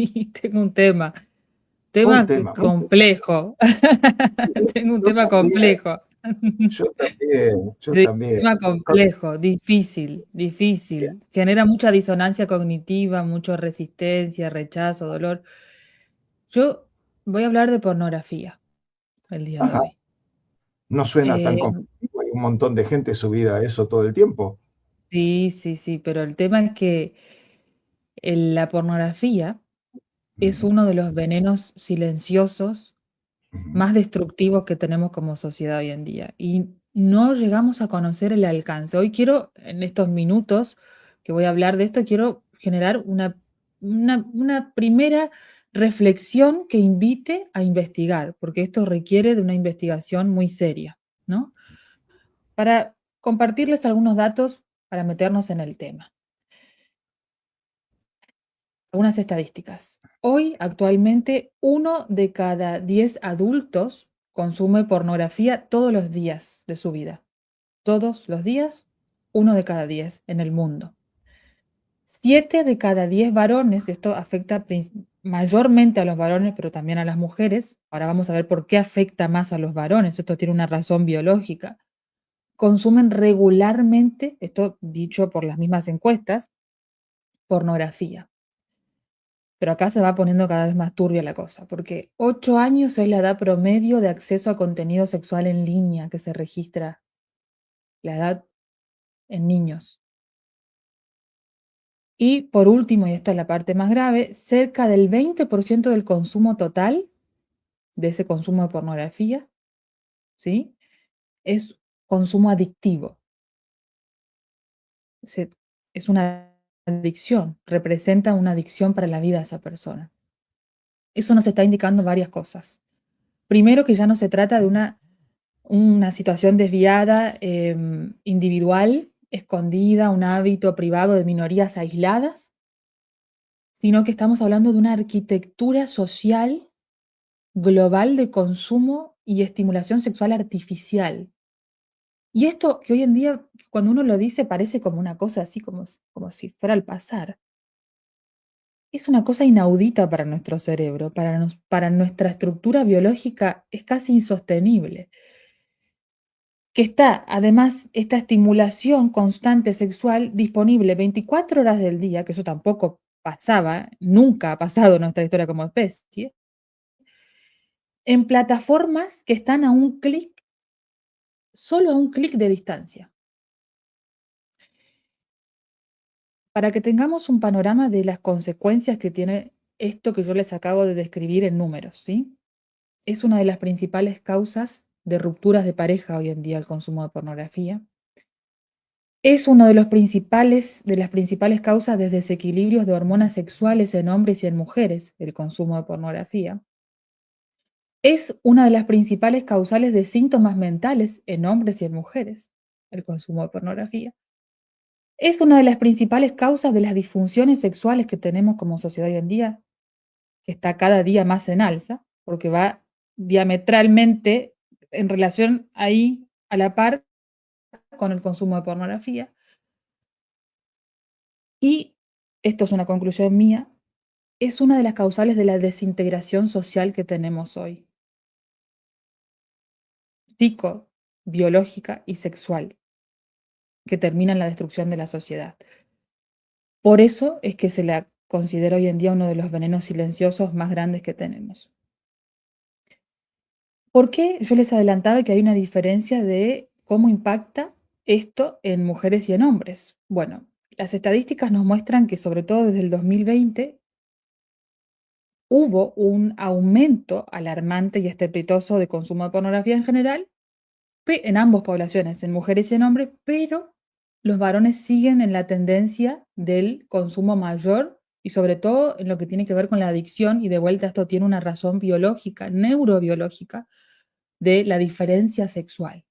tengo un tema. Un Tema tema, un tema. complejo. Tengo un Yo tema también, complejo. yo también, yo Sí, también. tema Co- complejo, difícil, Bien, difícil. Genera mucha disonancia cognitiva, mucha resistencia, rechazo, dolor. Yo voy a hablar de pornografía el día de ajá, hoy. no suena tan Eh, conflictivo, hay un montón de gente subida a eso todo el tiempo. sí, sí, sí, pero el tema es que la pornografía es Ujú, uno de los venenos silenciosos ujú. más destructivos que tenemos como sociedad hoy en día. Y no llegamos a conocer el alcance. Hoy quiero, en estos minutos que voy a hablar de esto, quiero generar una primera reflexión que invite a investigar, porque esto requiere de una investigación muy seria, ¿no? Para compartirles algunos datos para meternos en el tema. Algunas estadísticas. Hoy, actualmente, 1 de cada 10 adultos consume pornografía todos los días de su vida. Todos los días, 1 de cada 10 en el mundo. 7 de cada 10 varones, esto afecta mayormente a los varones, pero también a las mujeres. Ahora vamos a ver por qué afecta más a los varones. Esto tiene una razón biológica. Consumen regularmente, esto dicho por las mismas encuestas, pornografía. Pero acá se va poniendo cada vez más turbia la cosa, porque 8 años es la edad promedio de acceso a contenido sexual en línea que se registra, la edad en niños. Y por último, y esta es la parte más grave, cerca del 20% del consumo total, de ese consumo de pornografía, ¿sí? Es consumo adictivo. Se- es una adicción, representa una adicción para la vida de esa persona. Eso nos está indicando varias cosas. Primero, que ya no se trata de una situación desviada, individual, escondida, un hábito privado de minorías aisladas, sino que estamos hablando de una arquitectura social global de consumo y estimulación sexual artificial. Y esto que hoy en día, cuando uno lo dice, parece como una cosa así, como si fuera al pasar. Es una cosa inaudita para nuestro cerebro, para nuestra estructura biológica es casi insostenible. Que está, además, esta estimulación constante sexual disponible 24 horas del día, que eso tampoco pasaba, nunca ha pasado en nuestra historia como especie, en plataformas que están a un clic, solo a un clic de distancia. Para que tengamos un panorama de las consecuencias que tiene esto que yo les acabo de describir en números, ¿sí? Es una de las principales causas de rupturas de pareja hoy en día el consumo de pornografía. Es uno de las principales causas de desequilibrios de hormonas sexuales en hombres y en mujeres, el consumo de pornografía. Es una de las principales causales de síntomas mentales en hombres y en mujeres, el consumo de pornografía. Es una de las principales causas de las disfunciones sexuales que tenemos como sociedad hoy en día, que está cada día más en alza, porque va diametralmente en relación ahí a la par con el consumo de pornografía. Y esto es una conclusión mía, es una de las causales de la desintegración social que tenemos hoy, psico, biológica y sexual, que termina en la destrucción de la sociedad. Por eso es que se la considera hoy en día uno de los venenos silenciosos más grandes que tenemos. ¿Por qué yo les adelantaba que hay una diferencia de cómo impacta esto en mujeres y en hombres? Bueno, las estadísticas nos muestran que sobre todo desde el 2020 hubo un aumento alarmante y estrepitoso de consumo de pornografía en general, en ambas poblaciones, en mujeres y en hombres, pero los varones siguen en la tendencia del consumo mayor y sobre todo en lo que tiene que ver con la adicción, y de vuelta esto tiene una razón biológica, neurobiológica, de la diferencia sexual.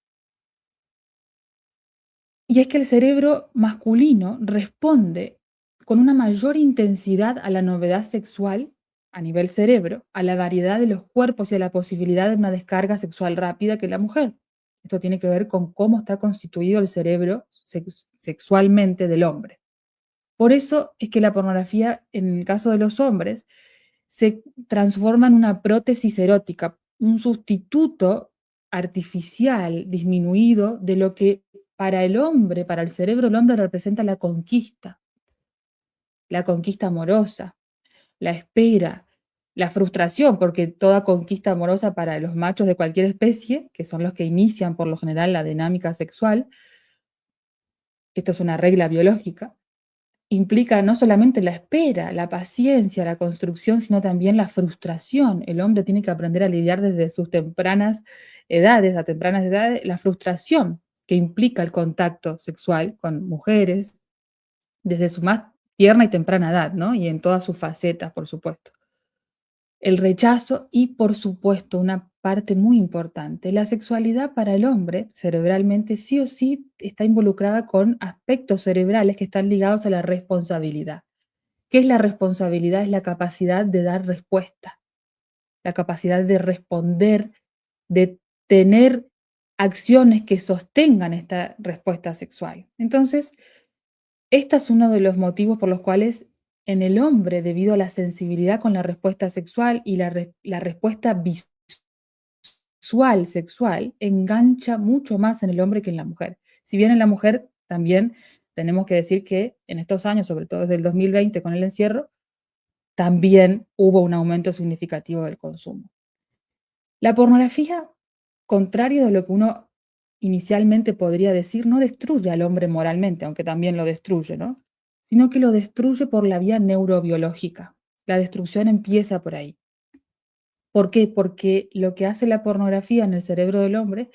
Y es que el cerebro masculino responde con una mayor intensidad a la novedad sexual a nivel cerebro, a la variedad de los cuerpos y a la posibilidad de una descarga sexual rápida que la mujer. Esto tiene que ver con cómo está constituido el cerebro sexualmente del hombre. Por eso es que la pornografía, en el caso de los hombres, se transforma en una prótesis erótica, un sustituto artificial disminuido de lo que para el hombre, para el cerebro del hombre representa la conquista amorosa, la espera, la frustración, porque toda conquista amorosa para los machos de cualquier especie, que son los que inician por lo general la dinámica sexual, esto es una regla biológica, implica no solamente la espera, la paciencia, la construcción, sino también la frustración. El hombre tiene que aprender a lidiar desde sus tempranas edades, la frustración que implica el contacto sexual con mujeres desde su más tierna y temprana edad, ¿no? Y en todas sus facetas, por supuesto. El rechazo y, por supuesto, una parte muy importante, la sexualidad para el hombre, cerebralmente, sí o sí está involucrada con aspectos cerebrales que están ligados a la responsabilidad. ¿Qué es la responsabilidad? Es la capacidad de dar respuesta, la capacidad de responder, de tener acciones que sostengan esta respuesta sexual. Entonces, este es uno de los motivos por los cuales en el hombre, debido a la sensibilidad con la respuesta sexual y la respuesta visual sexual, engancha mucho más en el hombre que en la mujer. Si bien en la mujer también tenemos que decir que en estos años, sobre todo desde el 2020 con el encierro, también hubo un aumento significativo del consumo. La pornografía, contrario de lo que uno inicialmente podría decir, no destruye al hombre moralmente, aunque también lo destruye, ¿no? Sino que lo destruye por la vía neurobiológica. La destrucción empieza por ahí. ¿Por qué? Porque lo que hace la pornografía en el cerebro del hombre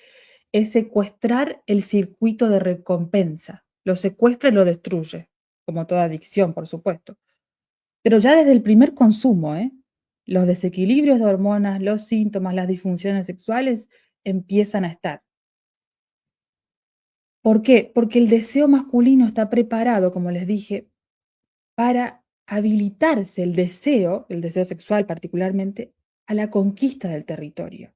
es secuestrar el circuito de recompensa. Lo secuestra y lo destruye, como toda adicción, por supuesto. Pero ya desde el primer consumo, los desequilibrios de hormonas, los síntomas, las disfunciones sexuales empiezan a estar. ¿Por qué? Porque el deseo masculino está preparado, como les dije, para habilitarse el deseo sexual particularmente, a la conquista del territorio.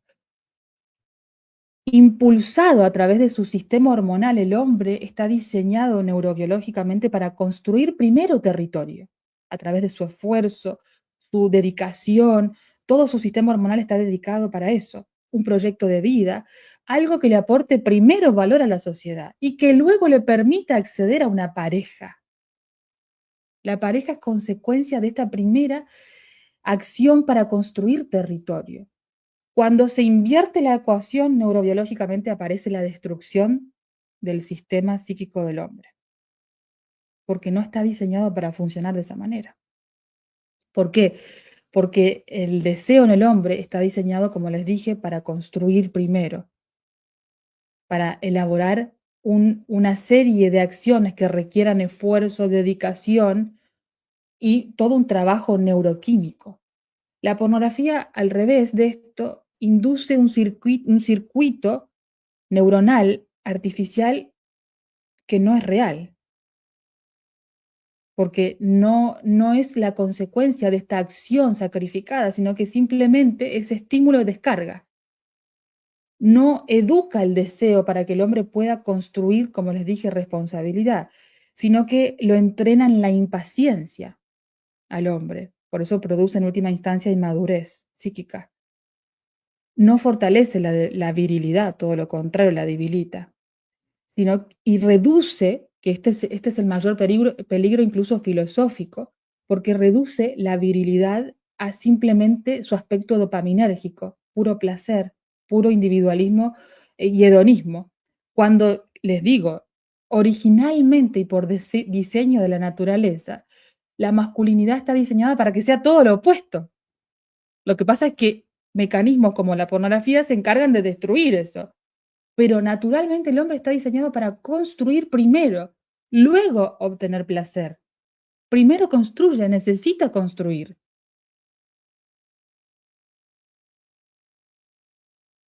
Impulsado a través de su sistema hormonal, el hombre está diseñado neurobiológicamente para construir primero territorio, a través de su esfuerzo, su dedicación, todo su sistema hormonal está dedicado para eso, un proyecto de vida, algo que le aporte primero valor a la sociedad y que luego le permita acceder a una pareja. La pareja es consecuencia de esta primera acción para construir territorio. Cuando se invierte la ecuación, neurobiológicamente aparece la destrucción del sistema psíquico del hombre, porque no está diseñado para funcionar de esa manera. ¿Por qué? Porque el deseo en el hombre está diseñado, como les dije, para construir primero, para elaborar una serie de acciones que requieran esfuerzo, dedicación y todo un trabajo neuroquímico. La pornografía, al revés de esto, induce un circuito neuronal artificial que no es real, porque no es la consecuencia de esta acción sacrificada, sino que simplemente es estímulo de descarga. No educa el deseo para que el hombre pueda construir, como les dije, responsabilidad, sino que lo entrena en la impaciencia al hombre. Por eso produce en última instancia inmadurez psíquica. No fortalece la virilidad, todo lo contrario, la debilita, y reduce, que este es el mayor peligro incluso filosófico, porque reduce la virilidad a simplemente su aspecto dopaminérgico, puro placer, puro individualismo y hedonismo. Cuando les digo, originalmente y por diseño de la naturaleza, la masculinidad está diseñada para que sea todo lo opuesto. Lo que pasa es que mecanismos como la pornografía se encargan de destruir eso. Pero naturalmente el hombre está diseñado para construir primero, luego obtener placer. Primero construye, necesita construir.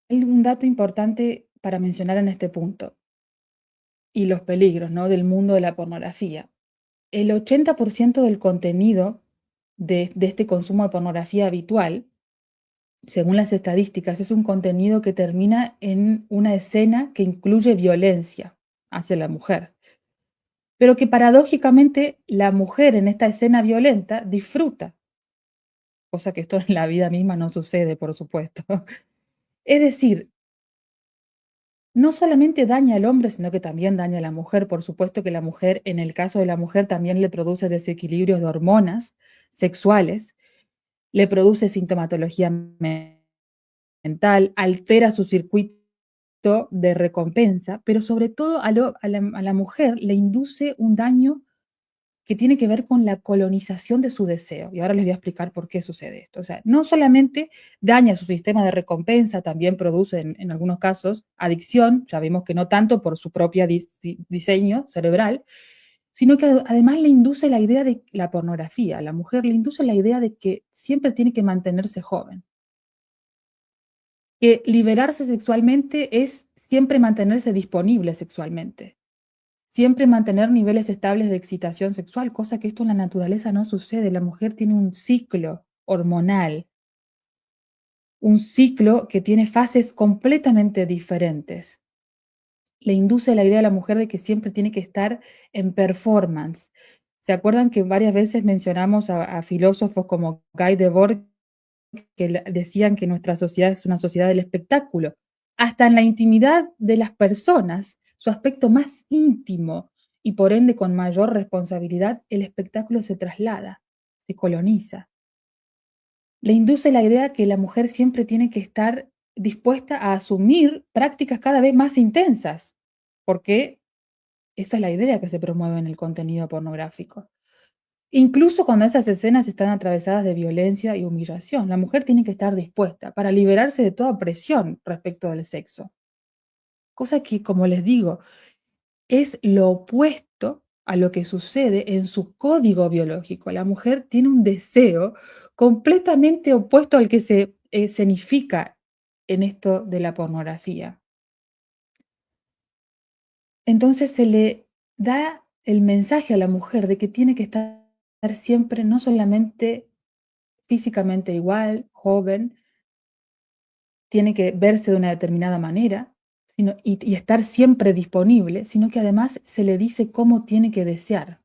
Hay un dato importante para mencionar en este punto y los peligros, ¿no?, del mundo de la pornografía. El 80% del contenido de este consumo de pornografía habitual, según las estadísticas, es un contenido que termina en una escena que incluye violencia hacia la mujer, pero que paradójicamente la mujer en esta escena violenta disfruta. cosa que esto en la vida misma no sucede, por supuesto. Es decir, no solamente daña al hombre, sino que también daña a la mujer. Por supuesto que la mujer, en el caso de la mujer, también le produce desequilibrios de hormonas sexuales, le produce sintomatología mental, altera su circuito de recompensa, pero sobre todo a la mujer le induce un daño que tiene que ver con la colonización de su deseo. Y ahora les voy a explicar por qué sucede esto. O sea, no solamente daña su sistema de recompensa, también produce en algunos casos adicción, ya vimos que no tanto por su propio diseño cerebral, sino que además le induce la idea de la pornografía. A la mujer le induce la idea de que siempre tiene que mantenerse joven, que liberarse sexualmente es siempre mantenerse disponible sexualmente, siempre mantener niveles estables de excitación sexual, cosa que esto en la naturaleza no sucede. La mujer tiene un ciclo hormonal, un ciclo que tiene fases completamente diferentes. Le induce la idea a la mujer de que siempre tiene que estar en performance. ¿Se acuerdan que varias veces mencionamos a filósofos como Guy Debord que decían que nuestra sociedad es una sociedad del espectáculo? Hasta en la intimidad de las personas, su aspecto más íntimo y por ende con mayor responsabilidad, el espectáculo se traslada, se coloniza. Le induce la idea que la mujer siempre tiene que estar dispuesta a asumir prácticas cada vez más intensas, porque esa es la idea que se promueve en el contenido pornográfico. Incluso cuando esas escenas están atravesadas de violencia y humillación, la mujer tiene que estar dispuesta para liberarse de toda presión respecto del sexo. Cosa que, como les digo, es lo opuesto a lo que sucede en su código biológico. La mujer tiene un deseo completamente opuesto al que se escenifica en esto de la pornografía. Entonces se le da el mensaje a la mujer de que tiene que estar siempre no solamente físicamente igual, joven, tiene que verse de una determinada manera, y estar siempre disponible, sino que además se le dice cómo tiene que desear.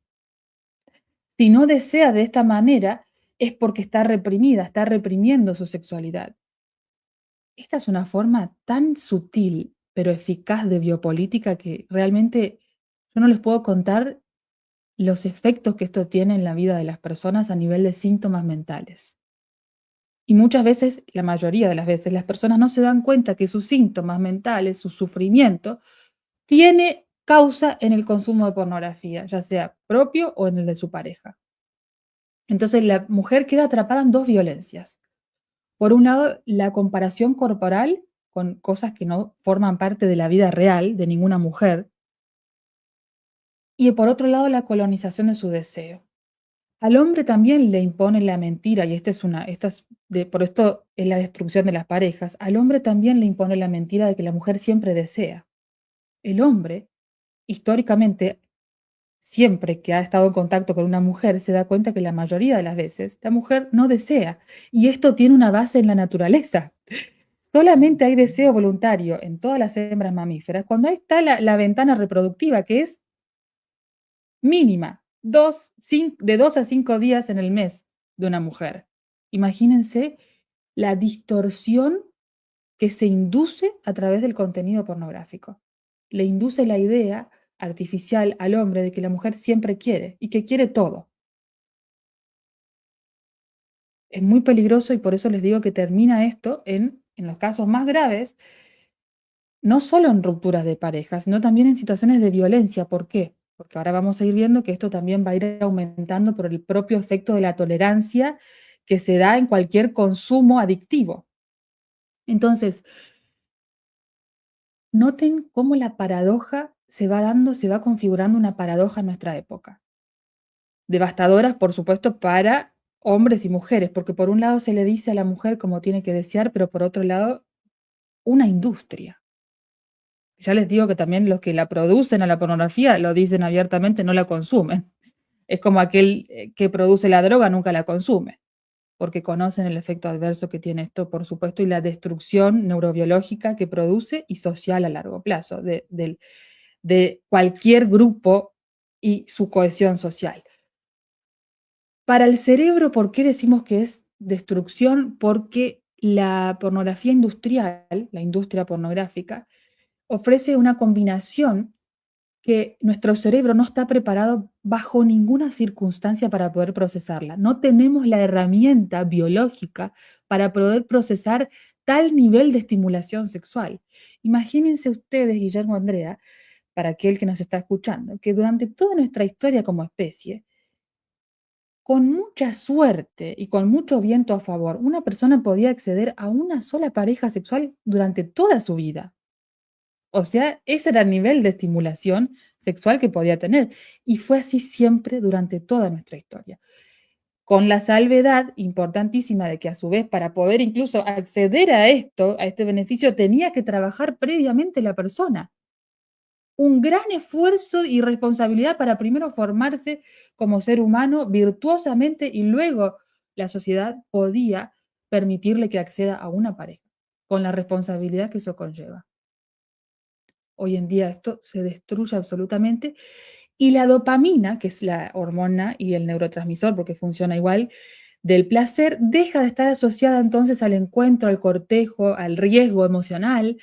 Si no desea de esta manera, es porque está reprimida, está reprimiendo su sexualidad. Esta es una forma tan sutil, pero eficaz de biopolítica que realmente yo no les puedo contar los efectos que esto tiene en la vida de las personas a nivel de síntomas mentales. Y muchas veces, la mayoría de las veces, las personas no se dan cuenta que sus síntomas mentales, su sufrimiento, tiene causa en el consumo de pornografía, ya sea propio o en el de su pareja. Entonces la mujer queda atrapada en dos violencias. Por un lado, la comparación corporal con cosas que no forman parte de la vida real de ninguna mujer. Y por otro lado, la colonización de su deseo. Al hombre también le impone la mentira, y por esto es la destrucción de las parejas. Al hombre también le impone la mentira de que la mujer siempre desea. El hombre, históricamente, siempre que ha estado en contacto con una mujer, se da cuenta que la mayoría de las veces la mujer no desea. Y esto tiene una base en la naturaleza. Solamente hay deseo voluntario en todas las hembras mamíferas cuando ahí está la ventana reproductiva, que es mínima, de 2 a 5 días en el mes de una mujer. Imagínense la distorsión que se induce a través del contenido pornográfico. Le induce la idea artificial al hombre de que la mujer siempre quiere y que quiere todo. Es muy peligroso y por eso les digo que termina esto en los casos más graves, no solo en rupturas de pareja, sino también en situaciones de violencia. ¿Por qué? Porque ahora vamos a ir viendo que esto también va a ir aumentando por el propio efecto de la tolerancia que se da en cualquier consumo adictivo. Entonces, noten cómo la paradoja se va dando, se va configurando una paradoja en nuestra época. Devastadoras, por supuesto, para hombres y mujeres, porque por un lado se le dice a la mujer cómo tiene que desear, pero por otro lado, una industria. Ya les digo que también los que la producen a la pornografía lo dicen abiertamente, no la consumen. Es como aquel que produce la droga nunca la consume, porque conocen el efecto adverso que tiene esto, por supuesto, y la destrucción neurobiológica que produce y social a largo plazo de cualquier grupo y su cohesión social. Para el cerebro, ¿por qué decimos que es destrucción porque la pornografía industrial, la industria pornográfica, ofrece una combinación que nuestro cerebro no está preparado bajo ninguna circunstancia para poder procesarla. No tenemos la herramienta biológica para poder procesar tal nivel de estimulación sexual. Imagínense ustedes, Guillermo, Andrea, para aquel que nos está escuchando, que durante toda nuestra historia como especie, con mucha suerte y con mucho viento a favor, una persona podía acceder a una sola pareja sexual durante toda su vida. O sea, ese era el nivel de estimulación sexual que podía tener. Y fue así siempre durante toda nuestra historia. Con la salvedad importantísima de que a su vez para poder incluso acceder a esto, a este beneficio, tenía que trabajar previamente la persona. Un gran esfuerzo y responsabilidad para primero formarse como ser humano virtuosamente y luego la sociedad podía permitirle que acceda a una pareja, con la responsabilidad que eso conlleva. Hoy en día esto se destruye absolutamente y la dopamina, que es la hormona y el neurotransmisor, porque funciona igual, del placer, deja de estar asociada entonces al encuentro, al cortejo, al riesgo emocional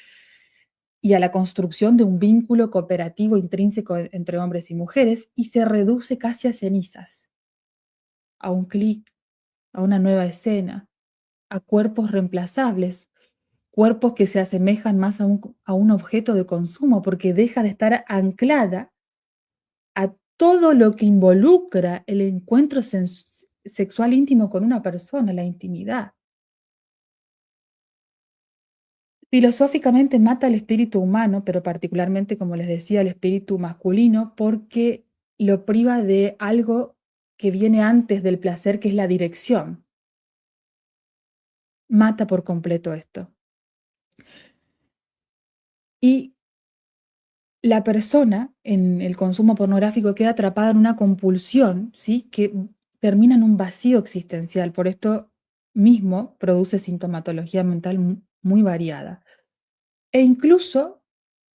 y a la construcción de un vínculo cooperativo intrínseco entre hombres y mujeres y se reduce casi a cenizas, a un clic, a una nueva escena, a cuerpos reemplazables, cuerpos que se asemejan más a un objeto de consumo porque deja de estar anclada a todo lo que involucra el encuentro sexual íntimo con una persona, la intimidad. Filosóficamente mata al espíritu humano, pero particularmente, como les decía, el espíritu masculino, porque lo priva de algo que viene antes del placer, que es la dirección. Mata por completo esto. Y la persona en el consumo pornográfico queda atrapada en una compulsión, ¿sí? Que termina en un vacío existencial. Por esto mismo produce sintomatología mental muy variada. E incluso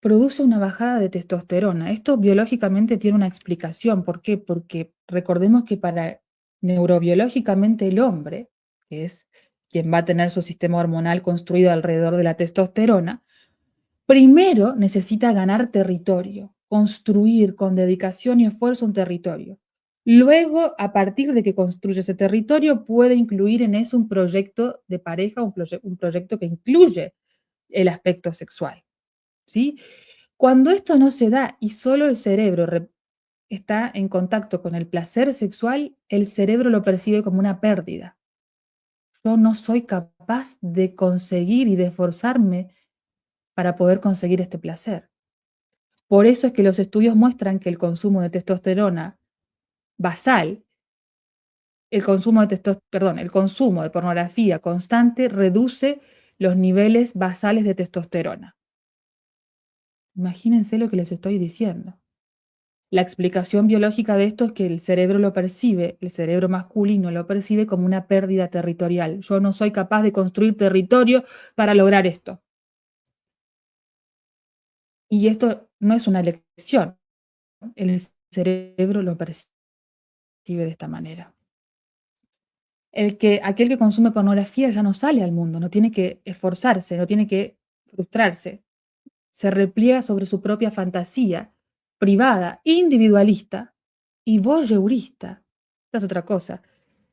produce una bajada de testosterona. Esto biológicamente tiene una explicación. ¿Por qué? Porque recordemos que para neurobiológicamente el hombre, que es quien va a tener su sistema hormonal construido alrededor de la testosterona, primero necesita ganar territorio, construir con dedicación y esfuerzo un territorio. Luego, a partir de que construye ese territorio, puede incluir en eso un proyecto de pareja, un proyecto que incluye el aspecto sexual, ¿sí? Cuando esto no se da y solo el cerebro está en contacto con el placer sexual, el cerebro lo percibe como una pérdida. Yo no soy capaz de conseguir y de esforzarme para poder conseguir este placer. Por eso es que los estudios muestran que el consumo de testosterona basal, el consumo de pornografía constante reduce los niveles basales de testosterona. Imagínense lo que les estoy diciendo. La explicación biológica de esto es que el cerebro lo percibe, el cerebro masculino lo percibe como una pérdida territorial. Yo no soy capaz de construir territorio para lograr esto. Y esto no es una elección. El cerebro lo percibe de esta manera. Aquel que consume pornografía ya no sale al mundo, no tiene que esforzarse, no tiene que frustrarse. Se repliega sobre su propia fantasía privada, individualista y voyeurista. Esta es otra cosa.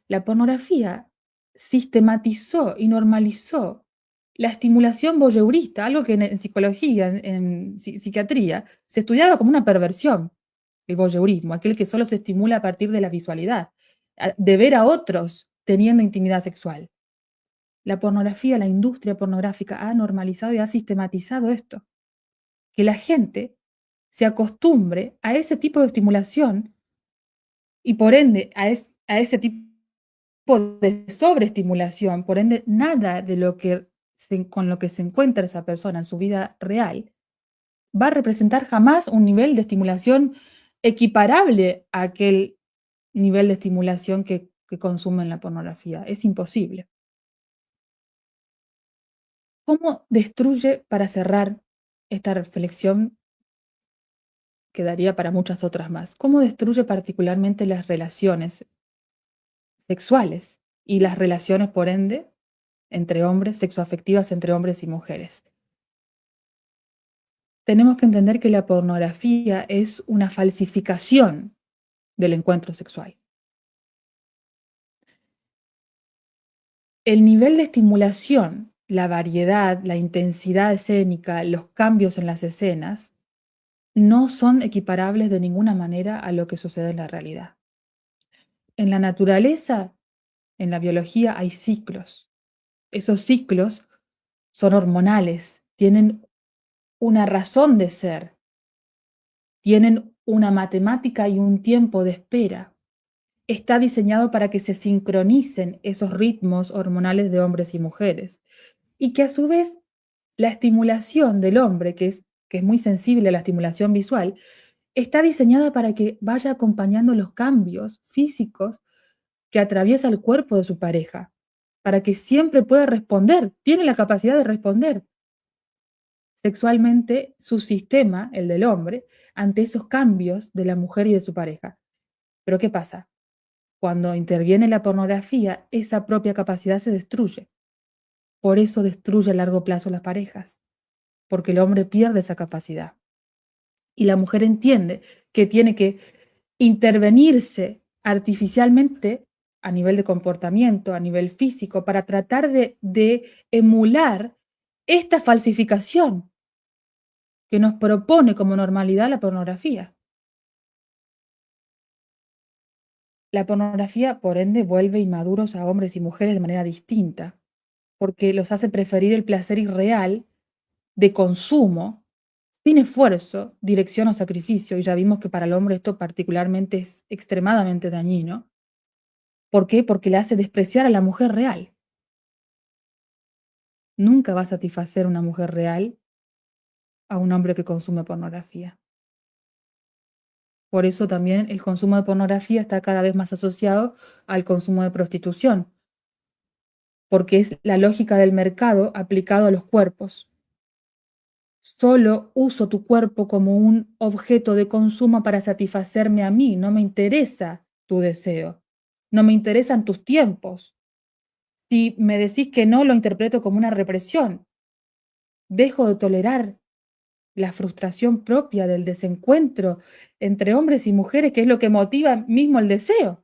La pornografía sistematizó y normalizó la estimulación voyeurista, algo que en psicología, en psiquiatría, se estudiaba como una perversión, el voyeurismo, aquel que solo se estimula a partir de la visualidad, de ver a otros teniendo intimidad sexual. La pornografía, la industria pornográfica ha normalizado y ha sistematizado esto. Que la gente se acostumbre a ese tipo de estimulación y por ende a ese tipo de sobreestimulación, por ende nada de lo que con lo que se encuentra esa persona en su vida real va a representar jamás un nivel de estimulación equiparable a aquel nivel de estimulación que consumen la pornografía. Es imposible. ¿Cómo destruye, para cerrar esta reflexión, que daría para muchas otras más, cómo destruye particularmente las relaciones sexuales y las relaciones, por ende, entre hombres, sexoafectivas entre hombres y mujeres. Tenemos que entender que la pornografía es una falsificación del encuentro sexual. El nivel de estimulación, la variedad, la intensidad escénica, los cambios en las escenas, no son equiparables de ninguna manera a lo que sucede en la realidad. En la naturaleza, en la biología, hay ciclos. Esos ciclos son hormonales, tienen una razón de ser, tienen una matemática y un tiempo de espera. Está diseñado para que se sincronicen esos ritmos hormonales de hombres y mujeres. Y que a su vez la estimulación del hombre, que es muy sensible a la estimulación visual, está diseñada para que vaya acompañando los cambios físicos que atraviesa el cuerpo de su pareja, para que siempre pueda responder, tiene la capacidad de responder sexualmente su sistema, el del hombre, ante esos cambios de la mujer y de su pareja. Pero ¿qué pasa? Cuando interviene la pornografía, esa propia capacidad se destruye. Por eso destruye a largo plazo las parejas, porque el hombre pierde esa capacidad. Y la mujer entiende que tiene que intervenirse artificialmente a nivel de comportamiento, a nivel físico, para tratar de emular esta falsificación que nos propone como normalidad la pornografía. La pornografía, por ende, vuelve inmaduros a hombres y mujeres de manera distinta, porque los hace preferir el placer irreal de consumo, sin esfuerzo, dirección o sacrificio, y ya vimos que para el hombre esto particularmente es extremadamente dañino. ¿Por qué? Porque le hace despreciar a la mujer real. Nunca va a satisfacer una mujer real a un hombre que consume pornografía. Por eso también el consumo de pornografía está cada vez más asociado al consumo de prostitución, porque es la lógica del mercado aplicado a los cuerpos. Solo uso tu cuerpo como un objeto de consumo para satisfacerme a mí, no me interesa tu deseo, no me interesan tus tiempos. Si me decís que no, lo interpreto como una represión. Dejo de tolerar la frustración propia del desencuentro entre hombres y mujeres, que es lo que motiva mismo el deseo.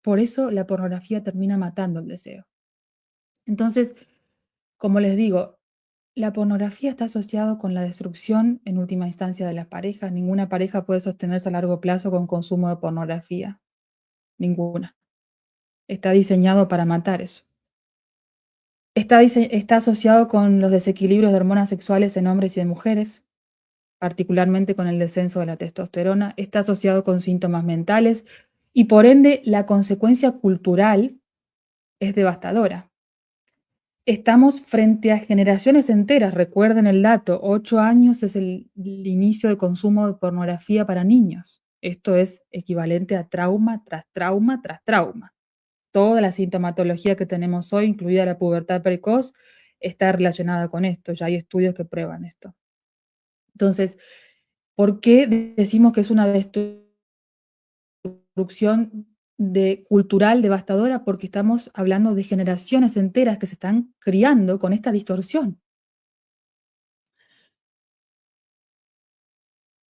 Por eso la pornografía termina matando el deseo. Entonces, como les digo, la pornografía está asociado con la destrucción en última instancia de las parejas. Ninguna pareja puede sostenerse a largo plazo con consumo de pornografía. Ninguna. Está diseñado para matar eso. Está asociado con los desequilibrios de hormonas sexuales en hombres y en mujeres, particularmente con el descenso de la testosterona. Está asociado con síntomas mentales y por ende la consecuencia cultural es devastadora. Estamos frente a generaciones enteras, recuerden el dato, 8 años es el inicio de consumo de pornografía para niños. Esto es equivalente a trauma tras trauma tras trauma. Toda la sintomatología que tenemos hoy, incluida la pubertad precoz, está relacionada con esto. Ya hay estudios que prueban esto. Entonces, ¿por qué decimos que es una destrucción cultural devastadora? Porque estamos hablando de generaciones enteras que se están criando con esta distorsión.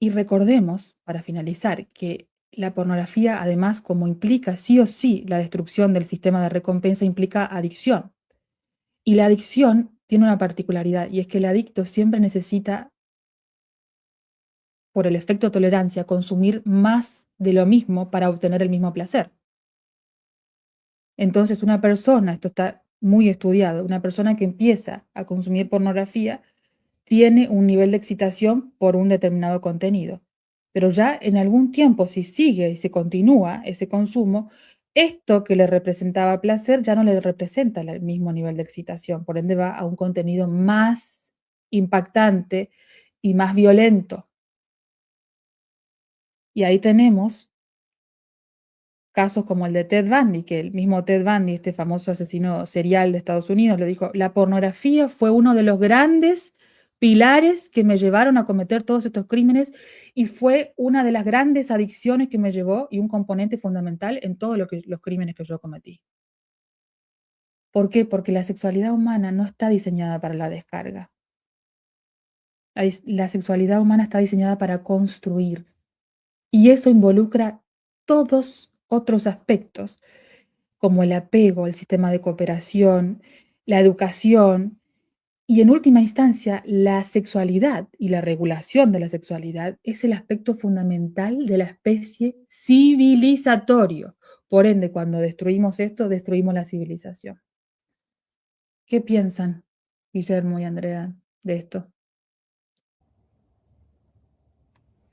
Y recordemos, para finalizar, que la pornografía, además, como implica sí o sí la destrucción del sistema de recompensa, implica adicción. Y la adicción tiene una particularidad, y es que el adicto siempre necesita, por el efecto tolerancia, consumir más de lo mismo para obtener el mismo placer. Entonces, una persona, esto está muy estudiado, una persona que empieza a consumir pornografía tiene un nivel de excitación por un determinado contenido. Pero ya en algún tiempo, si sigue y se continúa ese consumo, esto que le representaba placer ya no le representa el mismo nivel de excitación, por ende va a un contenido más impactante y más violento. Y ahí tenemos casos como el de Ted Bundy, que el mismo Ted Bundy, este famoso asesino serial de Estados Unidos, le dijo: la pornografía fue uno de los grandes pilares que me llevaron a cometer todos estos crímenes y fue una de las grandes adicciones que me llevó y un componente fundamental en todos los crímenes que yo cometí. ¿Por qué? Porque la sexualidad humana no está diseñada para la descarga. La sexualidad humana está diseñada para construir. Y eso involucra todos otros aspectos, como el apego, el sistema de cooperación, la educación y, en última instancia, la sexualidad y la regulación de la sexualidad es el aspecto fundamental de la especie civilizatorio. Por ende, cuando destruimos esto, destruimos la civilización. ¿Qué piensan, Guillermo y Andrea, de esto?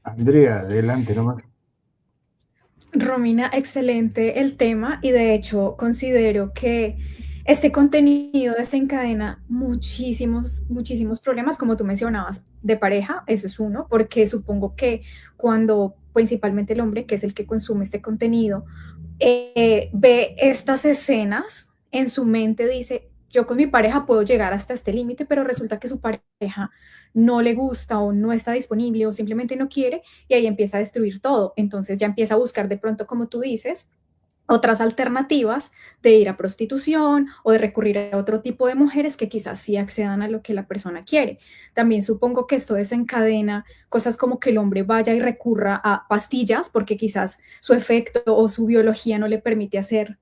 Andrea, adelante nomás. Romina, excelente el tema y de hecho considero que este contenido desencadena muchísimos problemas, como tú mencionabas, de pareja, eso es uno, porque supongo que cuando principalmente el hombre, que es el que consume este contenido, ve estas escenas, en su mente dice, yo con mi pareja puedo llegar hasta este límite, pero resulta que su pareja no le gusta o no está disponible o simplemente no quiere y ahí empieza a destruir todo. Entonces ya empieza a buscar de pronto, como tú dices, otras alternativas de ir a prostitución o de recurrir a otro tipo de mujeres que quizás sí accedan a lo que la persona quiere. También supongo que esto desencadena cosas como que el hombre vaya y recurra a pastillas porque quizás su efecto o su biología no le permite hacer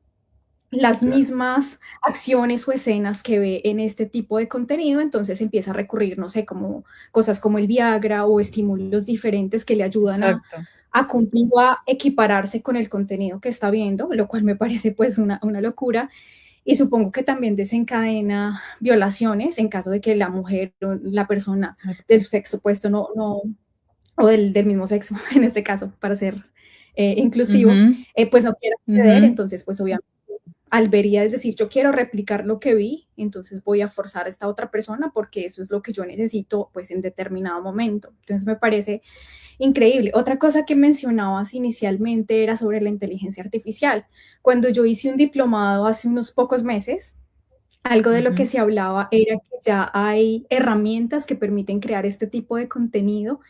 las Claro, mismas acciones o escenas que ve en este tipo de contenido, entonces empieza a recurrir, no sé, como cosas como el Viagra o estímulos diferentes que le ayudan Exacto. a cumplir o a equipararse con el contenido que está viendo, lo cual me parece pues una locura. Y supongo que también desencadena violaciones en caso de que la mujer o la persona del Exacto. sexo opuesto o del mismo sexo, en este caso, para ser inclusivo, Ujú, pues no quiera acceder, ujú. entonces pues obviamente al vería es decir, yo quiero replicar lo que vi, entonces voy a forzar a esta otra persona porque eso es lo que yo necesito pues en determinado momento. Entonces me parece increíble. Otra cosa que mencionabas inicialmente era sobre la inteligencia artificial. Cuando yo hice un diplomado hace unos pocos meses, algo de lo que Ujú. se hablaba era que ya hay herramientas que permiten crear este tipo de contenido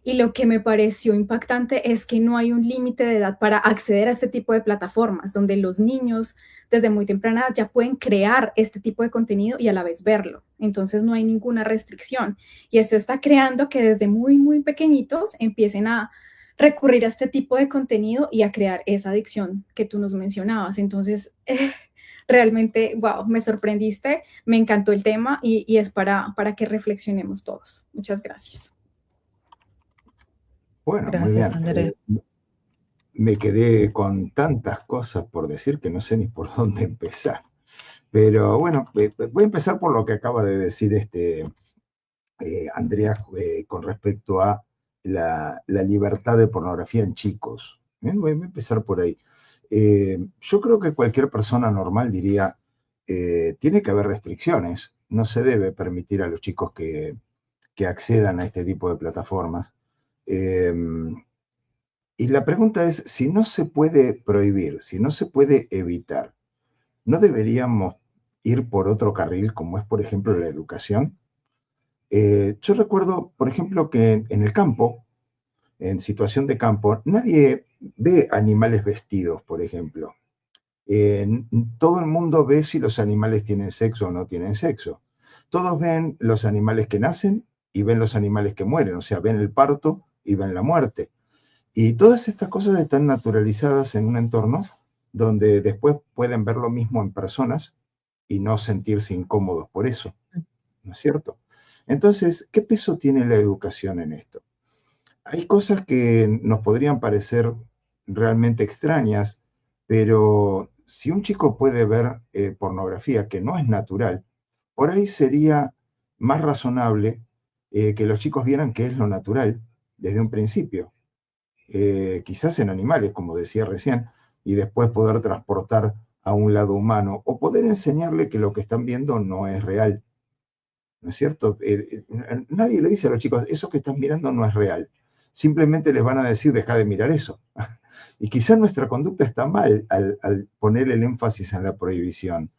y lo que me pareció impactante es que no hay un límite de edad para acceder a este tipo de plataformas, donde los niños desde muy temprana edad ya pueden crear este tipo de contenido y a la vez verlo. Entonces no hay ninguna restricción. Y esto está creando que desde muy pequeñitos empiecen a recurrir a este tipo de contenido y a crear esa adicción que tú nos mencionabas. Entonces, realmente, wow, me sorprendiste, me encantó el tema y es para que reflexionemos todos. Muchas gracias. bueno, muy Gracias, bien. Andrea. Me quedé con tantas cosas por decir que no sé ni por dónde empezar. Pero bueno, voy a empezar por lo que acaba de decir Andrea, con respecto a la libertad de pornografía en chicos. Bien, voy a empezar por ahí. Yo creo que cualquier persona normal diría, tiene que haber restricciones, no se debe permitir a los chicos que accedan a este tipo de plataformas. Eh, y la pregunta es, si no se puede prohibir, si no se puede evitar, ¿no deberíamos ir por otro carril, como es, por ejemplo, la educación? Yo recuerdo, por ejemplo, que en el campo, en situación de campo, nadie ve animales vestidos, por ejemplo. Todo el mundo ve si los animales tienen sexo o no tienen sexo. Todos ven los animales que nacen y ven los animales que mueren, o sea, ven el parto y ven la muerte. Y todas estas cosas están naturalizadas en un entorno donde después pueden ver lo mismo en personas y no sentirse incómodos por eso, ¿no es cierto? Entonces, ¿qué peso tiene la educación en esto? Hay cosas que nos podrían parecer realmente extrañas, pero si un chico puede ver pornografía que no es natural, por ahí sería más razonable que los chicos vieran qué es lo natural desde un principio, quizás en animales, como decía recién, y después poder transportar a un lado humano o poder enseñarle que lo que están viendo no es real, ¿no es cierto? Nadie le dice a los chicos, eso que estás mirando no es real. Simplemente les van a decir, deja de mirar eso. Y quizás nuestra conducta está mal al poner el énfasis en la prohibición.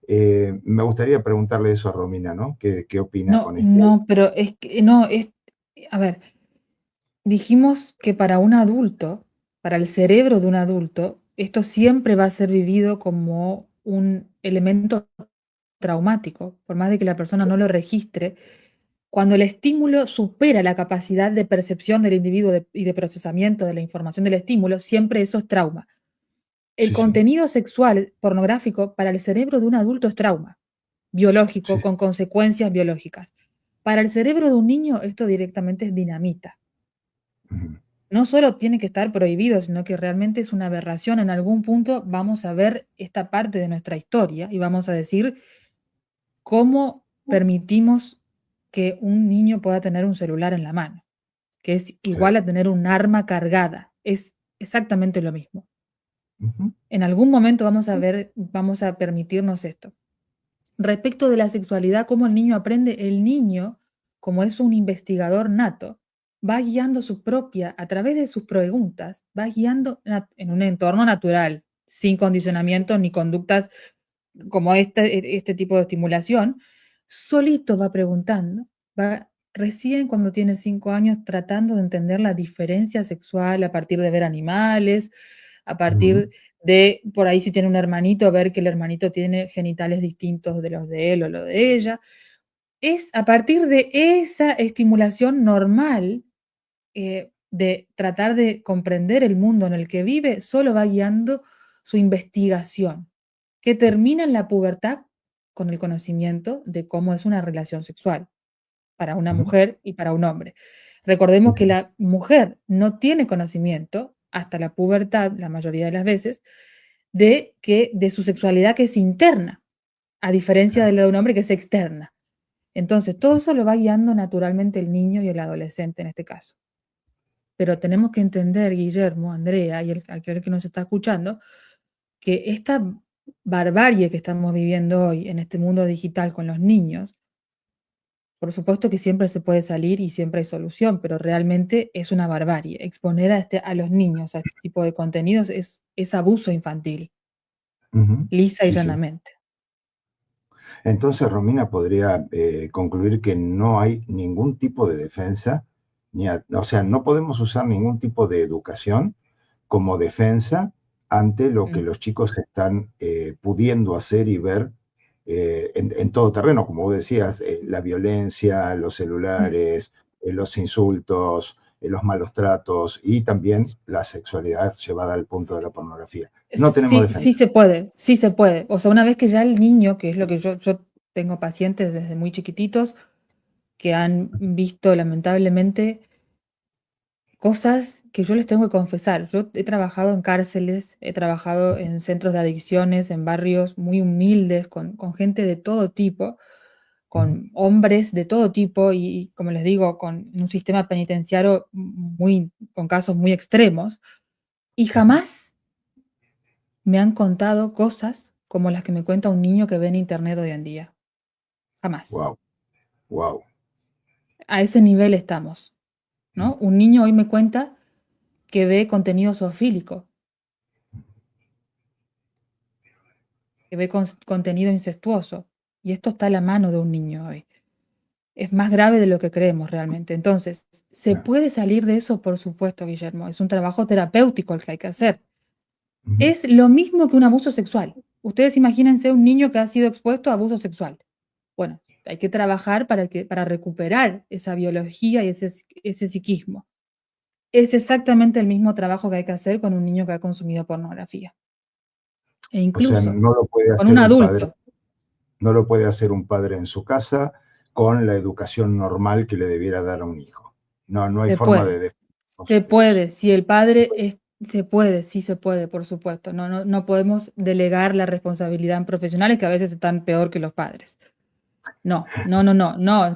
Me gustaría preguntarle eso a Romina, ¿no? ¿Qué opina No, con esto? no, pero es que no, a ver, dijimos que para un adulto, para el cerebro de un adulto, esto siempre va a ser vivido como un elemento traumático, por más de que la persona no lo registre, cuando el estímulo supera la capacidad de percepción del individuo y de procesamiento de la información del estímulo, siempre eso es trauma. El Sí, sí, contenido sexual pornográfico para el cerebro de un adulto es trauma biológico sí. con consecuencias biológicas. Para el cerebro de un niño esto directamente es dinamita. Ujú. No solo tiene que estar prohibido, sino que realmente es una aberración. En algún punto vamos a ver esta parte de nuestra historia y vamos a decir cómo permitimos que un niño pueda tener un celular en la mano, que es igual Claro. a tener un arma cargada. Es exactamente lo mismo. Ujú. En algún momento vamos a ver, vamos a permitirnos esto. Respecto de la sexualidad, cómo el niño aprende, el niño, como es un investigador nato, va guiando su propia, a través de sus preguntas, va guiando en un entorno natural, sin condicionamiento ni conductas como este tipo de estimulación, solito va preguntando, va recién cuando tiene 5 años tratando de entender la diferencia sexual a partir de ver animales, a Ujú. partir de, por ahí si tiene un hermanito, ver que el hermanito tiene genitales distintos de los de él o lo de ella. Es a partir de esa estimulación normal de tratar de comprender el mundo en el que vive, solo va guiando su investigación, que termina en la pubertad con el conocimiento de cómo es una relación sexual para una Ujú. mujer y para un hombre. Recordemos que Ujú. la mujer no tiene conocimiento hasta la pubertad, la mayoría de las veces, de su sexualidad que es interna, a diferencia de Claro. la de un hombre que es externa. Entonces, todo eso lo va guiando naturalmente el niño y el adolescente en este caso. Pero tenemos que entender, Guillermo, Andrea y aquel que nos está escuchando, que esta barbarie que estamos viviendo hoy en este mundo digital con los niños, por supuesto que siempre se puede salir y siempre hay solución, pero realmente es una barbarie. Exponer a los niños a este tipo de contenidos es abuso infantil, Ujú. lisa y Sí, sí. llanamente. Entonces, Romina podría concluir que no hay ningún tipo de defensa, o sea, no podemos usar ningún tipo de educación como defensa ante lo que Mm. los chicos están pudiendo hacer y ver en todo terreno, como vos decías, la violencia, los celulares, los insultos, los malos tratos y también la sexualidad llevada al punto de la pornografía. No tenemos Sí, sí defensa. se puede, sí se puede. O sea, una vez que ya el niño, que es lo que yo tengo pacientes desde muy chiquititos que han visto lamentablemente cosas que yo les tengo que confesar. Yo he trabajado en cárceles, he trabajado en centros de adicciones, en barrios muy humildes, con gente de todo tipo, Ujú. con hombres de todo tipo y, como les digo, con un sistema penitenciario con casos muy extremos. Y jamás me han contado cosas como las que me cuenta un niño que ve en internet hoy en día. Jamás. Wow, wow. A ese nivel estamos, ¿no? Un niño hoy me cuenta que ve contenido zoofílico, que ve contenido incestuoso. Y esto está a la mano de un niño hoy. Es más grave de lo que creemos realmente. Entonces, ¿se Claro. puede salir de eso? Por supuesto, Guillermo. Es un trabajo terapéutico el que hay que hacer. Ujú. Es lo mismo que un abuso sexual. Ustedes imagínense un niño que ha sido expuesto a abuso sexual. Bueno, hay que trabajar para recuperar esa biología y ese psiquismo. Es exactamente el mismo trabajo que hay que hacer con un niño que ha consumido pornografía. E O sea, incluso no lo puede con hacer un un padre, adulto. no lo puede hacer un padre en su casa con la educación normal que le debiera dar a un hijo. No, no hay Se forma puede. de defendernos Se de eso. puede, si el padre se puede, sí se puede, por supuesto. No podemos delegar la responsabilidad en profesionales que a veces están peor que los padres. No,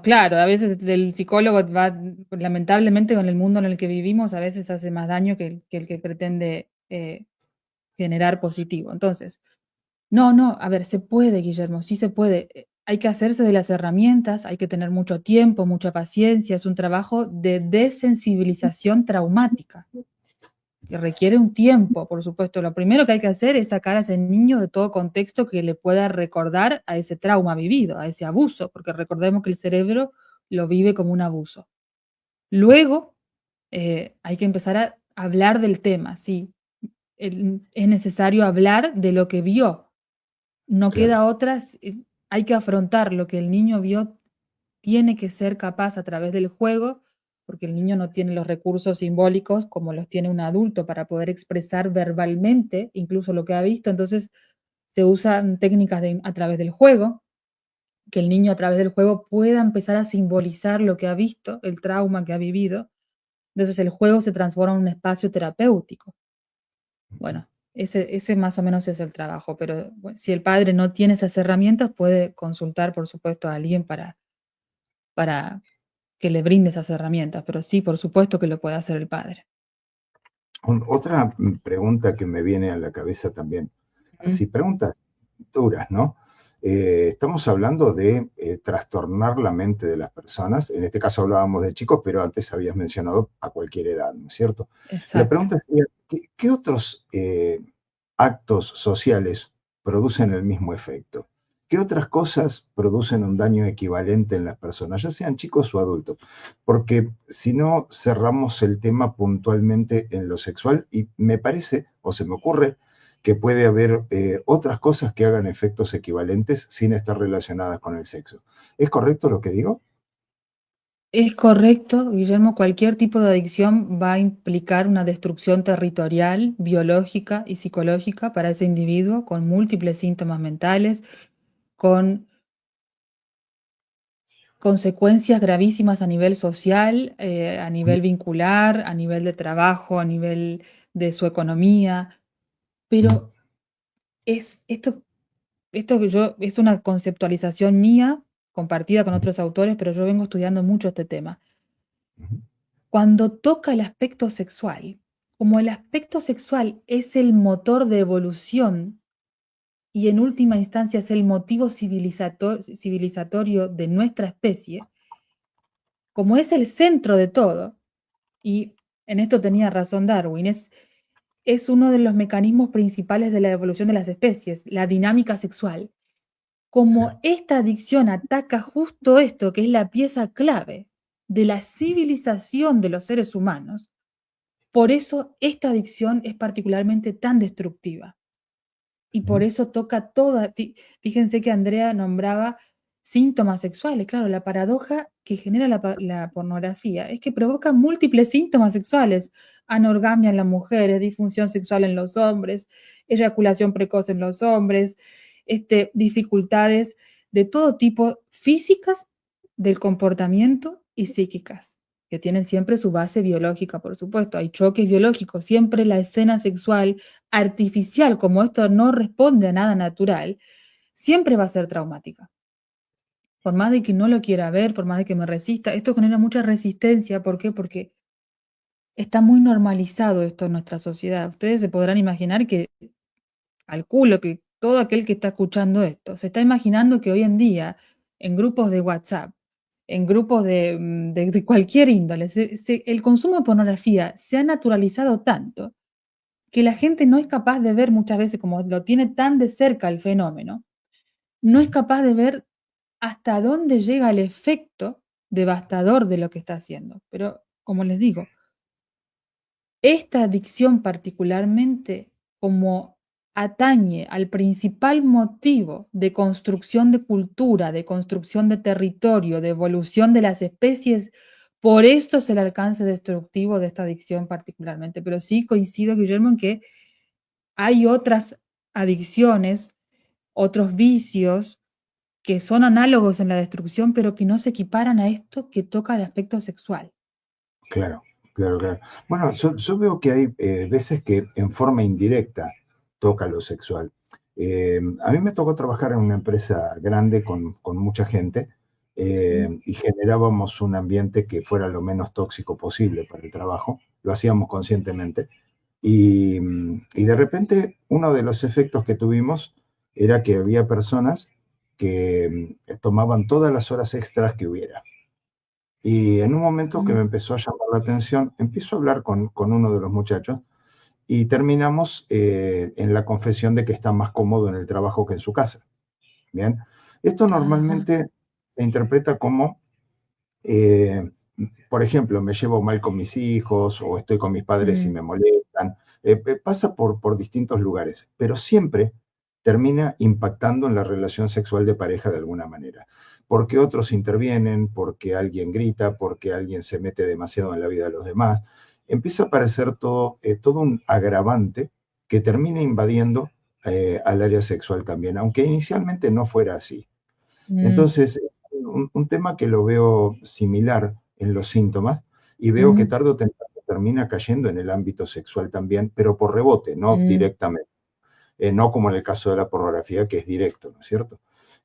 claro, a veces el psicólogo va, lamentablemente con el mundo en el que vivimos, a veces hace más daño que el que pretende generar positivo. Entonces, no, a ver, se puede, Guillermo, sí se puede. Hay que hacerse de las herramientas, hay que tener mucho tiempo, mucha paciencia, es un trabajo de desensibilización traumática que requiere un tiempo, por supuesto. Lo primero que hay que hacer es sacar a ese niño de todo contexto que le pueda recordar a ese trauma vivido, a ese abuso, porque recordemos que el cerebro lo vive como un abuso. Luego, hay que empezar a hablar del tema, sí. Es necesario hablar de lo que vio. No Claro. queda otras. hay que afrontar lo que el niño vio, tiene que ser capaz a través del juego, porque el niño no tiene los recursos simbólicos como los tiene un adulto para poder expresar verbalmente incluso lo que ha visto, entonces se usan técnicas a través del juego, que el niño a través del juego pueda empezar a simbolizar lo que ha visto, el trauma que ha vivido. Entonces el juego se transforma en un espacio terapéutico. Bueno, ese más o menos es el trabajo, pero bueno, si el padre no tiene esas herramientas, puede consultar, por supuesto, a alguien para que le brinde esas herramientas, pero sí, por supuesto que lo puede hacer el padre. Otra pregunta que me viene a la cabeza también, así preguntas duras, ¿no? Estamos hablando de trastornar la mente de las personas, en este caso hablábamos de chicos, pero antes habías mencionado a cualquier edad, ¿no es cierto? La Exacto. pregunta sería, ¿qué otros actos sociales producen el mismo efecto? ¿Qué otras cosas producen un daño equivalente en las personas, ya sean chicos o adultos? Porque si no cerramos el tema puntualmente en lo sexual, y me parece, o se me ocurre, que puede haber otras cosas que hagan efectos equivalentes sin estar relacionadas con el sexo. ¿Es correcto lo que digo? Es correcto, Guillermo, cualquier tipo de adicción va a implicar una destrucción territorial, biológica y psicológica para ese individuo con múltiples síntomas mentales, con consecuencias gravísimas a nivel social, a nivel vincular, a nivel de trabajo, a nivel de su economía, pero esto que yo, es una conceptualización mía, compartida con otros autores, pero yo vengo estudiando mucho este tema. Cuando toca el aspecto sexual, como el aspecto sexual es el motor de evolución y en última instancia es el motivo civilizatorio de nuestra especie, como es el centro de todo, y en esto tenía razón Darwin, es uno de los mecanismos principales de la evolución de las especies, la dinámica sexual. Como esta adicción ataca justo esto, que es la pieza clave de la civilización de los seres humanos, por eso esta adicción es particularmente tan destructiva. Y por eso toca toda, fíjense que Andrea nombraba síntomas sexuales. Claro, la paradoja que genera la pornografía es que provoca múltiples síntomas sexuales. Anorgasmia en las mujeres, disfunción sexual en los hombres, eyaculación precoz en los hombres, dificultades de todo tipo, físicas, del comportamiento y psíquicas, que tienen siempre su base biológica, por supuesto. Hay choques biológicos, siempre la escena sexual artificial, como esto no responde a nada natural, siempre va a ser traumática. Por más de que no lo quiera ver, por más de que me resista, esto genera mucha resistencia. ¿Por qué? Porque está muy normalizado esto en nuestra sociedad. Ustedes se podrán imaginar que, calculo que todo aquel que está escuchando esto, se está imaginando que hoy en día, en grupos de WhatsApp, en grupos de cualquier índole, el consumo de pornografía se ha naturalizado tanto que la gente no es capaz de ver muchas veces, como lo tiene tan de cerca el fenómeno, no es capaz de ver hasta dónde llega el efecto devastador de lo que está haciendo. Pero, como les digo, esta adicción particularmente, como atañe al principal motivo de construcción de cultura, de construcción de territorio, de evolución de las especies, por esto es el alcance destructivo de esta adicción particularmente. Pero sí coincido, Guillermo, en que hay otras adicciones, otros vicios que son análogos en la destrucción, pero que no se equiparan a esto que toca el aspecto sexual. Claro, claro, claro. Bueno, yo veo que hay veces que en forma indirecta toca lo sexual. A mí me tocó trabajar en una empresa grande con mucha gente y generábamos un ambiente que fuera lo menos tóxico posible para el trabajo. Lo hacíamos conscientemente. Y de repente uno de los efectos que tuvimos era que había personas que tomaban todas las horas extras que hubiera. Y en un momento que me empezó a llamar la atención, empiezo a hablar con uno de los muchachos y terminamos en la confesión de que está más cómodo en el trabajo que en su casa. Bien, esto Ajá. normalmente se interpreta como, eh, por ejemplo, me llevo mal con mis hijos o estoy con mis padres y Mm, me molestan. Pasa por distintos lugares, pero siempre termina impactando en la relación sexual de pareja de alguna manera. Porque otros intervienen, porque alguien grita, porque alguien se mete demasiado en la vida de los demás. Empieza a aparecer todo un agravante que termina invadiendo al área sexual también, aunque inicialmente no fuera así. Entonces, un tema que lo veo similar en los síntomas y veo que tarde o temprano termina cayendo en el ámbito sexual también, pero por rebote, no directamente. No como en el caso de la pornografía, que es directo, ¿no es cierto?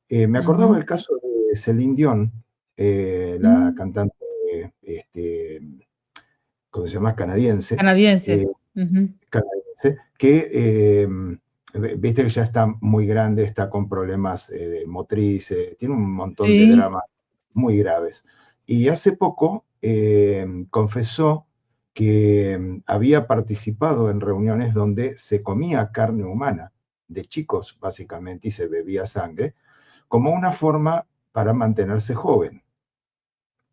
Me acordaba el caso de Celine Dion, la cantante, ¿cómo se llama? Canadiense, Canadiense. canadiense, que viste que ya está muy grande, está con problemas motrices, tiene un montón de Sí. dramas muy graves. Y hace poco confesó que había participado en reuniones donde se comía carne humana de chicos, básicamente, y se bebía sangre, como una forma para mantenerse joven.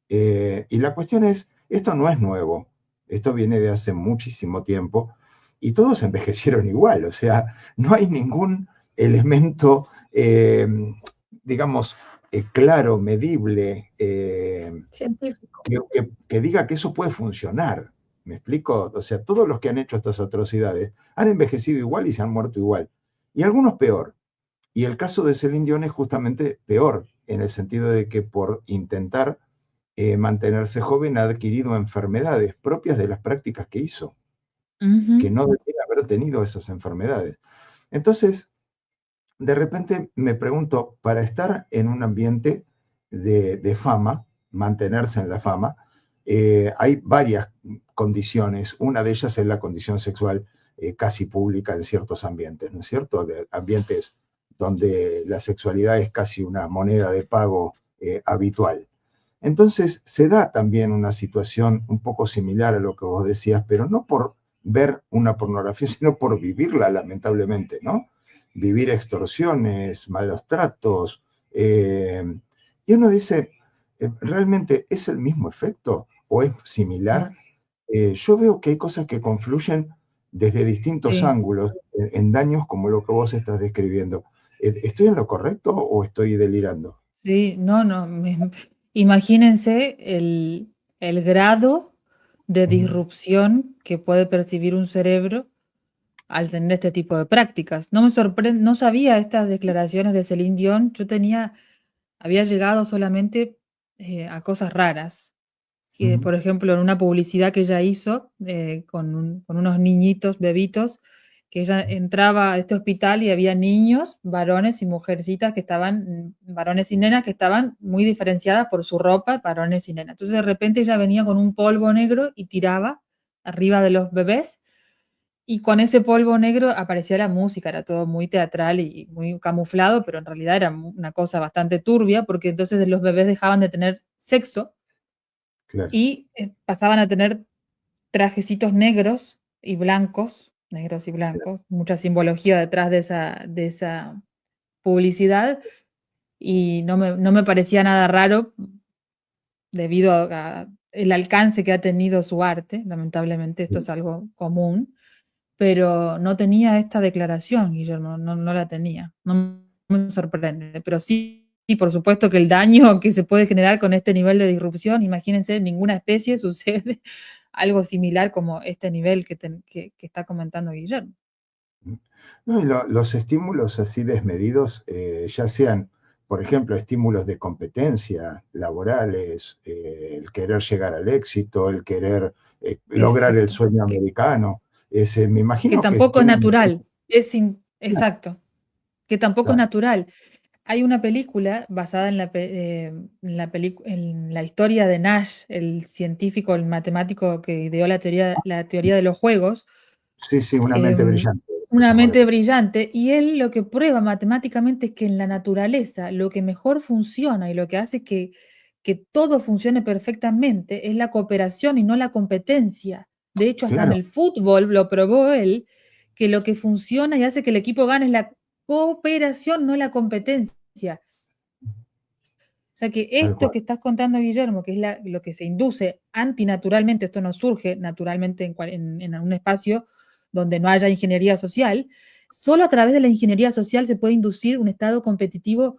Y la cuestión es, esto no es nuevo, esto viene de hace muchísimo tiempo y todos envejecieron igual, o sea, no hay ningún elemento, digamos, claro, medible, Científico. que diga que eso puede funcionar. ¿Me explico? O sea, todos los que han hecho estas atrocidades han envejecido igual y se han muerto igual. Y algunos peor. Y el caso de Celine Dion es justamente peor, en el sentido de que por intentar mantenerse joven ha adquirido enfermedades propias de las prácticas que hizo, que no debería haber tenido esas enfermedades. Entonces, de repente me pregunto, para estar en un ambiente de fama, mantenerse en la fama, hay varias condiciones. Una de ellas es la condición sexual casi pública en ciertos ambientes, ¿no es cierto? De ambientes donde la sexualidad es casi una moneda de pago habitual. Entonces se da también una situación un poco similar a lo que vos decías, pero no por ver una pornografía, sino por vivirla, lamentablemente, ¿no? Vivir extorsiones, malos tratos. Y uno dice, ¿realmente es el mismo efecto o es similar? Yo veo que hay cosas que confluyen desde distintos Sí, ángulos en daños como lo que vos estás describiendo. ¿Estoy en lo correcto o estoy delirando? sí, no, no. Imagínense el grado de disrupción que puede percibir un cerebro al tener este tipo de prácticas. No me sorprende, no sabía estas declaraciones de Celine Dion. Había llegado solamente a cosas raras. Que, Ujú. por ejemplo, en una publicidad que ella hizo con unos niñitos, bebitos, que ella entraba a este hospital y había niños, varones y mujercitas que estaban, varones y nenas que estaban muy diferenciadas por su ropa, varones y nenas. Entonces de repente ella venía con un polvo negro y tiraba arriba de los bebés y con ese polvo negro aparecía la música, era todo muy teatral y muy camuflado, pero en realidad era una cosa bastante turbia porque entonces los bebés dejaban de tener sexo Claro. y pasaban a tener trajecitos negros y blancos, mucha simbología detrás de esa publicidad y no me parecía nada raro debido a el alcance que ha tenido su arte, lamentablemente esto es algo común, pero no tenía esta declaración, Guillermo, no la tenía, no me sorprende, pero sí, sí, por supuesto que el daño que se puede generar con este nivel de disrupción, imagínense, en ninguna especie sucede algo similar como este nivel que está comentando Guillermo. No, y los estímulos así desmedidos, ya sean, por ejemplo, estímulos de competencia laborales, el querer llegar al éxito, el querer lograr el Exacto. sueño americano, me Que imagino que tampoco es tiene un natural, efecto. exacto, que tampoco es Claro, natural. Hay una película basada en la historia de Nash, el científico, el matemático que ideó la teoría de los juegos, sí, sí, una mente em, brillante, se una llamó la mente película. brillante, y él lo que prueba matemáticamente es que en la naturaleza lo que mejor funciona y lo que hace que todo funcione perfectamente es la cooperación y no la competencia. De hecho, hasta en Claro, el fútbol lo probó él, que lo que funciona y hace que el equipo gane es la cooperación, no la competencia. O sea que tal esto cual. que estás contando, Guillermo, que es lo que se induce antinaturalmente, esto no surge naturalmente en un espacio donde no haya ingeniería social, solo a través de la ingeniería social se puede inducir un estado competitivo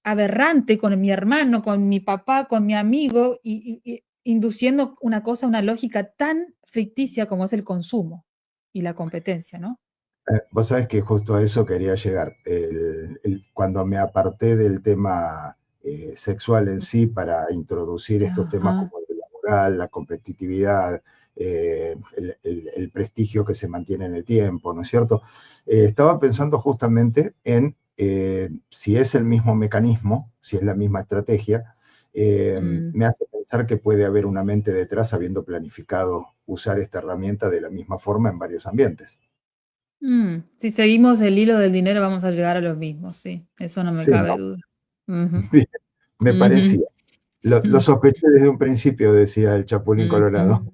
aberrante con mi hermano, con mi papá, con mi amigo, y induciendo una cosa, una lógica tan ficticia como es el consumo y la competencia, ¿no? Vos sabés que justo a eso quería llegar. Cuando me aparté del tema sexual en sí para introducir estos temas Ajá. como el laboral, la competitividad, el prestigio que se mantiene en el tiempo, ¿no es cierto? Estaba pensando justamente en si es el mismo mecanismo, si es la misma estrategia, me hace pensar que puede haber una mente detrás habiendo planificado usar esta herramienta de la misma forma en varios ambientes. Si seguimos el hilo del dinero vamos a llegar a los mismos, sí, eso no me Sí, cabe ¿no? duda. Ujú, Bien, me ujú, parecía. Lo sospeché desde un principio, decía el Chapulín ujú. Colorado.